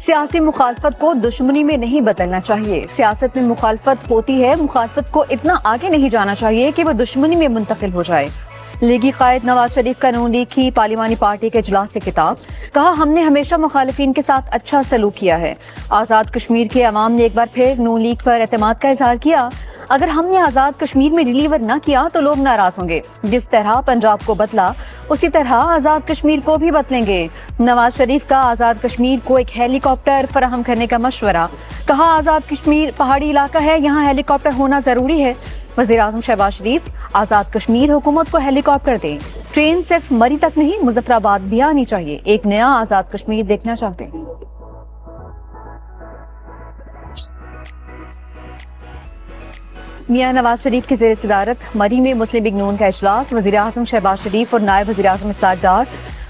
سیاسی مخالفت کو دشمنی میں نہیں بدلنا چاہیے. سیاست میں مخالفت ہوتی ہے، مخالفت کو اتنا آگے نہیں جانا چاہیے کہ وہ دشمنی میں منتقل ہو جائے. لیگی قائد نواز شریف کا نون لیگ کی پارلیمانی پارٹی کے اجلاس سے خطاب. کہا ہم نے ہمیشہ مخالفین کے ساتھ اچھا سلوک کیا ہے. آزاد کشمیر کے عوام نے ایک بار پھر نون لیگ پر اعتماد کا اظہار کیا. اگر ہم نے آزاد کشمیر میں ڈیلیور نہ کیا تو لوگ ناراض ہوں گے. جس طرح پنجاب کو بدلا اسی طرح آزاد کشمیر کو بھی بدلیں گے. نواز شریف کا آزاد کشمیر کو ایک ہیلی کاپٹر فراہم کرنے کا مشورہ. کہا آزاد کشمیر پہاڑی علاقہ ہے، یہاں ہیلی کاپٹر ہونا ضروری ہے. وزیر اعظم شہباز شریف آزاد کشمیر حکومت کو ہیلی کاپٹر دیں. ٹرین صرف مری تک نہیں، مظفر آباد بھی آنی چاہیے. ایک نیا آزاد کشمیر دیکھنا چاہتے ہیں. میاں نواز شریف کی زیر صدارت مری میں مسلم لیگ نون کا اجلاس. وزیر اعظم شہباز شریف اور نائب وزیر اعظم اسحاق ڈار،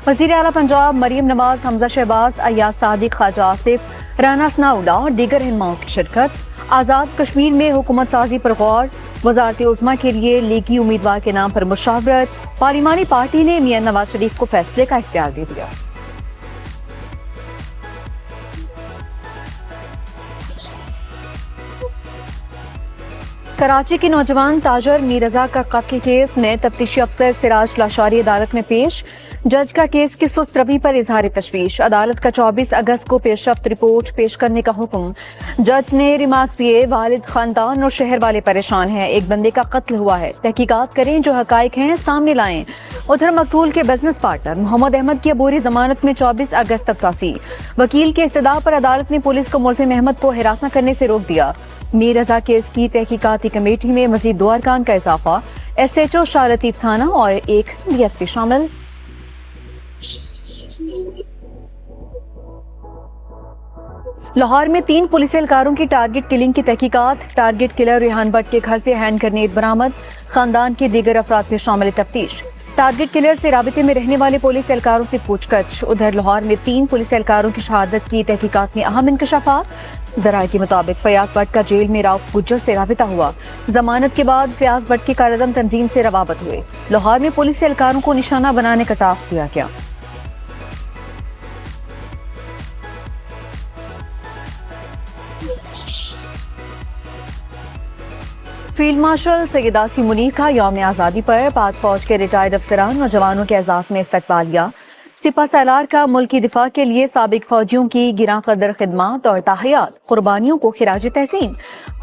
وزیر اعلیٰ پنجاب مریم نواز، حمزہ شہباز، ایاز صادق، خواجہ آصف، رانا ثناءاللہ اور دیگر رہنماؤں کی شرکت. آزاد کشمیر میں حکومت سازی پر غور. وزارت عظمیٰ کے لیے لیگی امیدوار کے نام پر مشاورت. پارلیمانی پارٹی نے میاں نواز شریف کو فیصلے کا اختیار دے دیا. کراچی کے نوجوان تاجر میر رضا کا قتل کیس نئے تفتیشی افسر سراج لاشاری عدالت میں پیش. جج کا کیس کی سست روی پر اظہار تشویش. عدالت کا 24 اگست کو پیشرفت رپورٹ پیش کرنے کا حکم. جج نے ریمارکس دیے والد، خاندان اور شہر والے پریشان ہیں. ایک بندے کا قتل ہوا ہے، تحقیقات کریں، جو حقائق ہیں سامنے لائیں. ادھر مقتول کے بزنس پارٹنر محمد احمد کی عبوری ضمانت میں 24 اگست تک توسیع. وکیل کے استدعاء پر عدالت نے پولیس کو ملزم احمد کو ہراساں کرنے سے روک دیا. میر رضا کیس کی تحقیقاتی کمیٹی میں مزید 2 ارکان کا اضافہ. ایس ایچ او شاہ لطیف تھانہ اور ایک ڈی ایس پی شامل. لاہور میں 3 پولیس اہلکاروں کی ٹارگٹ کلنگ کی تحقیقات. ٹارگٹ کلر ریحان بٹ کے گھر سے ہینڈ گرینیڈ برآمد. خاندان کے دیگر افراد میں شامل تفتیش. ٹارگٹ کلر سے رابطے میں رہنے والے پولیس اہلکاروں سے پوچھ گچھ. ادھر لاہور میں 3 پولیس اہلکاروں کی شہادت کی تحقیقات میں اہم انکشافات. ذرائع کے مطابق فیاض بٹ کا جیل میں راؤف گجر سے رابطہ ہوا. ضمانت کے بعد فیاض بٹ کی کالعدم تنظیم سے روابط ہوئے. لاہور میں پولیس اہلکاروں کو نشانہ بنانے کا ٹاسک دیا گیا. فیلڈ مارشل سید آصف منیر کا یوم آزادی پر پاک فوج کے ریٹائرڈ افسران اور جوانوں کے اعزاز میں استقبالیہ. سپہ سالار کا ملکی دفاع کے لیے سابق فوجیوں کی گراں قدر خدمات اور تحیات قربانیوں کو خراج تحسین.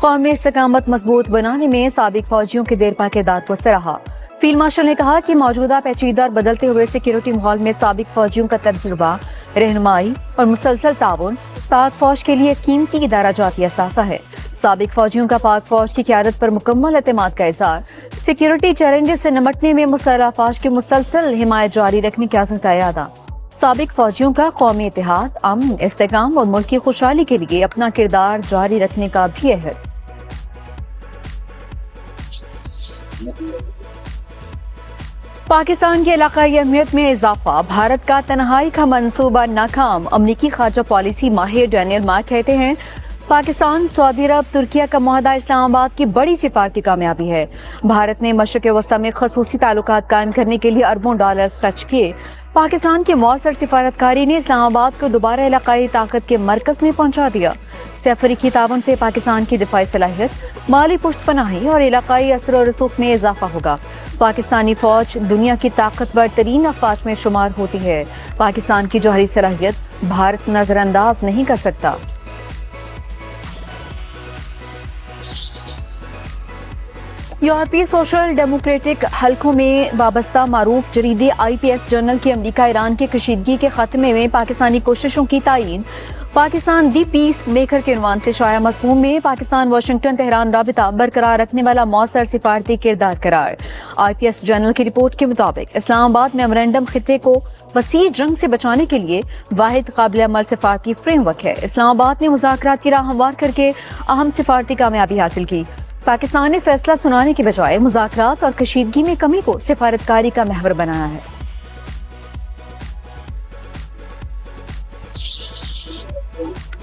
قومی استقامت مضبوط بنانے میں سابق فوجیوں کے دیرپا کردار کو سراہا. فیلڈ مارشل نے کہا کہ موجودہ پیچیدہ اور بدلتے ہوئے سیکیورٹی ماحول میں سابق فوجیوں کا تجربہ، رہنمائی اور مسلسل تعاون پاک فوج کے لیے قیمتی ادارہ جاتی اثاثہ ہے. سابق فوجیوں کا پاک فوج کی قیادت پر مکمل اعتماد کا اظہار. سیکیورٹی چیلنجز سے نمٹنے میں مسلح افواج کی مسلسل حمایت جاری رکھنے کی عزم کا اعادہ. سابق فوجیوں کا قومی اتحاد، امن، استحکام اور ملک کی خوشحالی کے لیے اپنا کردار جاری رکھنے کا بھی عہد. پاکستان کی علاقائی اہمیت میں اضافہ، بھارت کا تنہائی کا منصوبہ ناکام. امریکی خارجہ پالیسی ماہر ڈینیل مارک کہتے ہیں پاکستان، سعودی عرب، ترکیہ کا معاہدہ اسلام آباد کی بڑی سفارتی کامیابی ہے. بھارت نے مشرق وسطی میں خصوصی تعلقات قائم کرنے کے لیے اربوں ڈالرز خرچ کیے. پاکستان کی مؤثر سفارتکاری نے اسلام آباد کو دوبارہ علاقائی طاقت کے مرکز میں پہنچا دیا. افریقی تعاون سے پاکستان کی دفاعی صلاحیت، مالی پشت پناہی اور علاقائی اثر و رسوخ میں اضافہ ہوگا. پاکستانی فوج دنیا کی طاقتور ترین افواج میں شمار ہوتی ہے. پاکستان کی جوہری صلاحیت بھارت نظر انداز نہیں کر سکتا. یورپی سوشل ڈیموکریٹک حلقوں میں وابستہ معروف جریدے آئی پی ایس جرنل کی امریکہ ایران کی کشیدگی کے خاتمے میں پاکستانی کوششوں کی تائید. پاکستان دی پیس میکر کے عنوان سے شائع مضمون میں پاکستان واشنگٹن تہران رابطہ برقرار رکھنے والا مؤثر سفارتی کردار قرار. آئی پی ایس جرنل کی رپورٹ کے مطابق اسلام آباد میمورنڈم خطے کو وسیع جنگ سے بچانے کے لیے واحد قابل عمل سفارتی فریم ورک ہے. اسلام آباد نے مذاکرات کی راہ ہموار کر کے اہم سفارتی کامیابی حاصل کی. پاکستان نے فیصلہ سنانے کے بجائے مذاکرات اور کشیدگی میں کمی کو سفارتکاری کا محور بنایا ہے.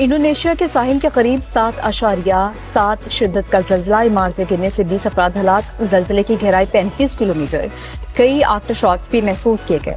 انڈونیشیا کے ساحل کے قریب 7.7 شدت کا زلزلہ، عمارتیں گرنے سے 20 افراد ہلاک، زلزلے کی گہرائی 35 کلومیٹر، کئی آفٹر شاکس بھی محسوس کیے گئے۔